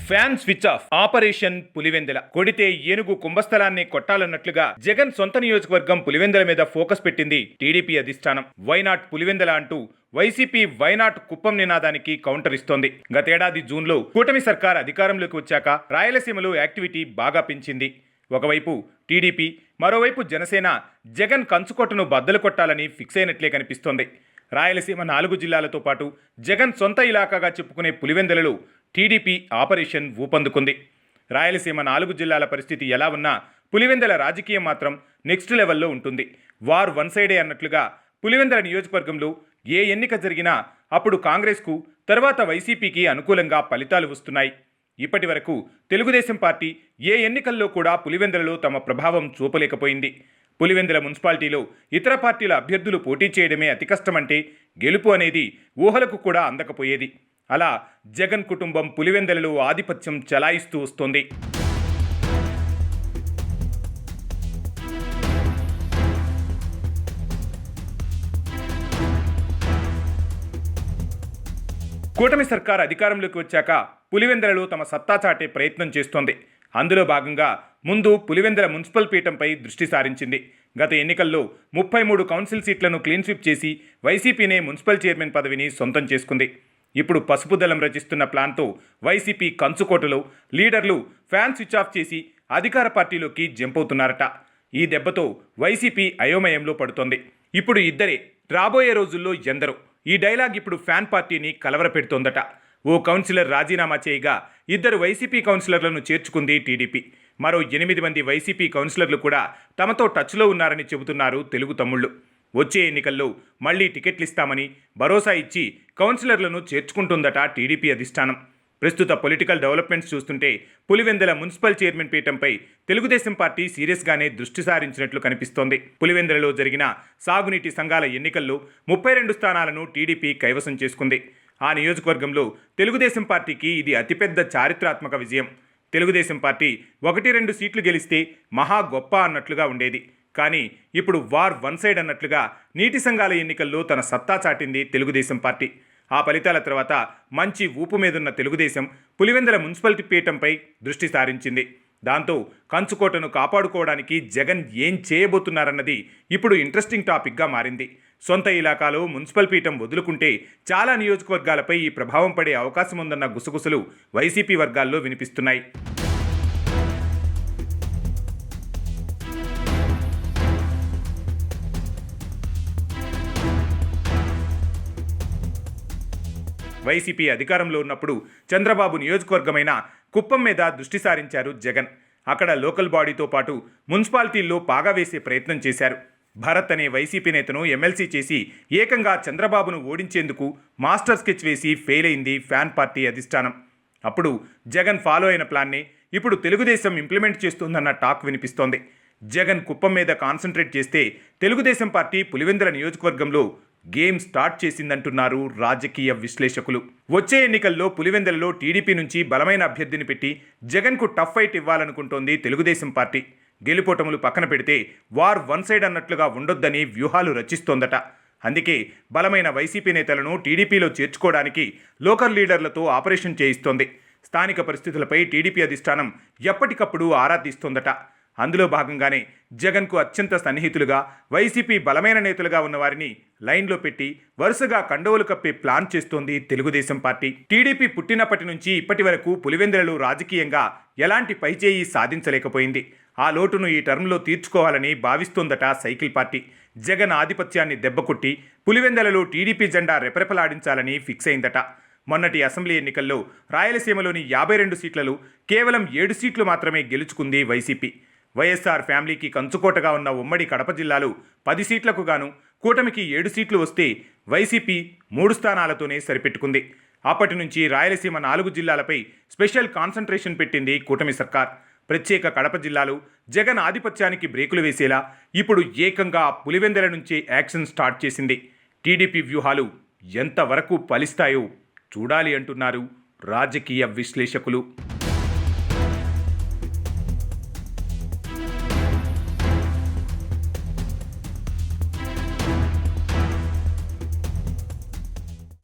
Fan switch off. Operation Pulivendula. కొడితే ఏనుగు కుంభస్థలాన్ని కొట్టాలన్నట్లుగా జగన్ సొంత నియోజకవర్గం పులివెందుల మీద ఫోకస్ పెట్టింది టీడీపీ అధిష్టానం. వైనాట్ పులివెందుల అంటూ వైసీపీ వైనాట్ కుప్పం నినాదానికి కౌంటర్ ఇస్తోంది. గతేడాది జూన్లో కూటమి సర్కార్ అధికారంలోకి వచ్చాక రాయలసీమలో యాక్టివిటీ బాగా పెంచింది. ఒకవైపు టీడీపీ, మరోవైపు జనసేన జగన్ కంచుకోటను బద్దలు కొట్టాలని ఫిక్స్ అయినట్లే కనిపిస్తోంది. రాయలసీమ 4 జిల్లాలతో పాటు జగన్ సొంత ఇలాకాగా చెప్పుకునే పులివెందులలో టీడీపీ ఆపరేషన్ ఊపందుకుంది. రాయలసీమ 4 జిల్లాల పరిస్థితి ఎలా ఉన్నా పులివెందుల రాజకీయం మాత్రం నెక్స్ట్ లెవెల్లో ఉంటుంది. వార్ వన్ సైడే అన్నట్లుగా పులివెందుల నియోజకవర్గంలో ఏ ఎన్నిక జరిగినా అప్పుడు కాంగ్రెస్కు, తర్వాత వైసీపీకి అనుకూలంగా ఫలితాలు వస్తున్నాయి. ఇప్పటి వరకు తెలుగుదేశం పార్టీ ఏ ఎన్నికల్లో కూడా పులివెందులలో తమ ప్రభావం చూపలేకపోయింది. పులివెందుల మున్సిపాలిటీలో ఇతర పార్టీల అభ్యర్థులు పోటీ చేయడమే అతి కష్టమంటే గెలుపు అనేది ఊహలకు కూడా అందకపోయేది. అలా జగన్ కుటుంబం పులివెందులలో ఆధిపత్యం చలాయిస్తూ వస్తోంది. కూటమి సర్కార్ అధికారంలోకి వచ్చాక పులివెందులలో తమ సత్తా చాటే ప్రయత్నం చేస్తోంది. అందులో భాగంగా ముందు పులివెందుల మున్సిపల్ పీఠంపై దృష్టి సారించింది. గత ఎన్నికల్లో 33 కౌన్సిల్ సీట్లను క్లీన్ స్వీప్ చేసి వైసీపీనే మున్సిపల్ చైర్మన్ పదవిని సొంతం చేసుకుంది. ఇప్పుడు పసుపు దళం రచిస్తున్న ప్లాన్తో వైసీపీ కంచుకోటలో లీడర్లు ఫ్యాన్ స్విచ్ ఆఫ్ చేసి అధికార పార్టీలోకి జంప్ అవుతున్నారట. ఈ దెబ్బతో వైసీపీ అయోమయంలో పడుతోంది. ఇప్పుడు ఇద్దరే, రాబోయే రోజుల్లో ఎందరో. ఈ డైలాగ్ ఇప్పుడు ఫ్యాన్ పార్టీని కలవరపెడుతోందట. ఓ కౌన్సిలర్ రాజీనామా చేయగా 2 వైసీపీ కౌన్సిలర్లను చేర్చుకుంది టీడీపీ. మరో 8 మంది వైసీపీ కౌన్సిలర్లు కూడా తమతో టచ్లో ఉన్నారని చెబుతున్నారు తెలుగు తమ్ముళ్ళు. వచ్చే ఎన్నికల్లో మళ్లీ టికెట్లు ఇస్తామని భరోసా ఇచ్చి కౌన్సిలర్లను చేర్చుకుంటుందట టీడీపీ అధిష్టానం. ప్రస్తుత పొలిటికల్ డెవలప్మెంట్స్ చూస్తుంటే పులివెందుల మున్సిపల్ చైర్మన్ పీఠంపై తెలుగుదేశం పార్టీ సీరియస్గానే దృష్టి సారించినట్లు కనిపిస్తోంది. పులివెందులలో జరిగిన సాగునీటి సంఘాల ఎన్నికల్లో 32 స్థానాలను టీడీపీ కైవసం చేసుకుంది. ఆ నియోజకవర్గంలో తెలుగుదేశం పార్టీకి ఇది అతిపెద్ద చారిత్రాత్మక విజయం. తెలుగుదేశం పార్టీ 1-2 సీట్లు గెలిస్తే మహా గొప్ప అన్నట్లుగా ఉండేది. కానీ ఇప్పుడు వార్ వన్ సైడ్ అన్నట్లుగా నీటి సంఘాల ఎన్నికల్లో తన సత్తా చాటింది తెలుగుదేశం పార్టీ. ఆ ఫలితాల తర్వాత మంచి ఊపు మీదున్న తెలుగుదేశం పులివెందుల మున్సిపాలిటీ పీఠంపై దృష్టి సారించింది. దాంతో కంచుకోటను కాపాడుకోవడానికి జగన్ ఏం చేయబోతున్నారన్నది ఇప్పుడు ఇంట్రెస్టింగ్ టాపిక్గా మారింది. సొంత ఇలాకాలో మున్సిపల్ పీఠం వదులుకుంటే చాలా నియోజకవర్గాలపై ఈ ప్రభావం పడే అవకాశం ఉందన్న గుసగుసలు వైసీపీ వర్గాల్లో వినిపిస్తున్నాయి. వైసీపీ అధికారంలో ఉన్నప్పుడు చంద్రబాబు నియోజకవర్గమైన కుప్పం మీద దృష్టి సారించారు జగన్. అక్కడ లోకల్ బాడీతో పాటు మున్సిపాలిటీల్లో పాగా వేసే ప్రయత్నం చేశారు. భరత్ అనే వైసీపీ నేతను ఎమ్మెల్సీ చేసి ఏకంగా చంద్రబాబును ఓడించేందుకు మాస్టర్ స్కెచ్ వేసి ఫెయిల్ అయింది ఫ్యాన్ పార్టీ అధిష్టానం. అప్పుడు జగన్ ఫాలో అయిన ప్లాన్ని ఇప్పుడు తెలుగుదేశం ఇంప్లిమెంట్ చేస్తుందన్న టాక్ వినిపిస్తోంది. జగన్ కుప్పం మీద కాన్సన్ట్రేట్ చేస్తే తెలుగుదేశం పార్టీ పులివెందుల నియోజకవర్గంలో గేమ్ స్టార్ట్ చేసిందంటున్నారు రాజకీయ విశ్లేషకులు. వచ్చే ఎన్నికల్లో పులివెందులలో టీడీపీ నుంచి బలమైన అభ్యర్థిని పెట్టి జగన్కు టఫ్ ఫైట్ ఇవ్వాలనుకుంటోంది తెలుగుదేశం పార్టీ. గెలుపోటములు పక్కన పెడితే వార్ వన్ సైడ్ అన్నట్లుగా ఉండొద్దని వ్యూహాలు రచిస్తోందట. అందుకే బలమైన వైసీపీ నేతలను టీడీపీలో చేర్చుకోవడానికి లోకల్ లీడర్లతో ఆపరేషన్ చేయిస్తోంది. స్థానిక పరిస్థితులపై టీడీపీ అధిష్టానం ఎప్పటికప్పుడు ఆరా తీస్తోందట. అందులో భాగంగానే జగన్కు అత్యంత సన్నిహితులుగా వైసీపీ బలమైన నేతలుగా ఉన్నవారిని లైన్లో పెట్టి వరుసగా కండవలు కప్పే ప్లాన్ చేస్తోంది తెలుగుదేశం పార్టీ. టీడీపీ పుట్టినప్పటి నుంచి ఇప్పటి వరకు పులివెందులలో రాజకీయంగా ఎలాంటి పైచేయి సాధించలేకపోయింది. ఆ లోటును ఈ టర్మ్లో తీర్చుకోవాలని భావిస్తోందట సైకిల్ పార్టీ. జగన్ ఆధిపత్యాన్ని దెబ్బకొట్టి పులివెందులలో టీడీపీ జెండా రెపరెపలాడించాలని ఫిక్స్ అయిందట. మొన్నటి అసెంబ్లీ ఎన్నికల్లో రాయలసీమలోని 52 సీట్లలో కేవలం 7 సీట్లు మాత్రమే గెలుచుకుంది వైసీపీ. వైఎస్ఆర్ ఫ్యామిలీకి కంచుకోటగా ఉన్న ఉమ్మడి కడప జిల్లాలో 10 సీట్లకు గాను కూటమికి 7 సీట్లు వస్తే వైసీపీ 3 స్థానాలతోనే సరిపెట్టుకుంది. అప్పటి నుంచి రాయలసీమ 4 జిల్లాలపై స్పెషల్ కాన్సంట్రేషన్ పెట్టింది కూటమి సర్కార్. ప్రత్యేక కడప జిల్లాలో జగన్ ఆధిపత్యానికి బ్రేకులు వేసేలా ఇప్పుడు ఏకంగా పులివెందుల నుంచే యాక్షన్ స్టార్ట్ చేసింది. టీడీపీ వ్యూహాలు ఎంతవరకు ఫలిస్తాయో చూడాలి అంటున్నారు రాజకీయ విశ్లేషకులు.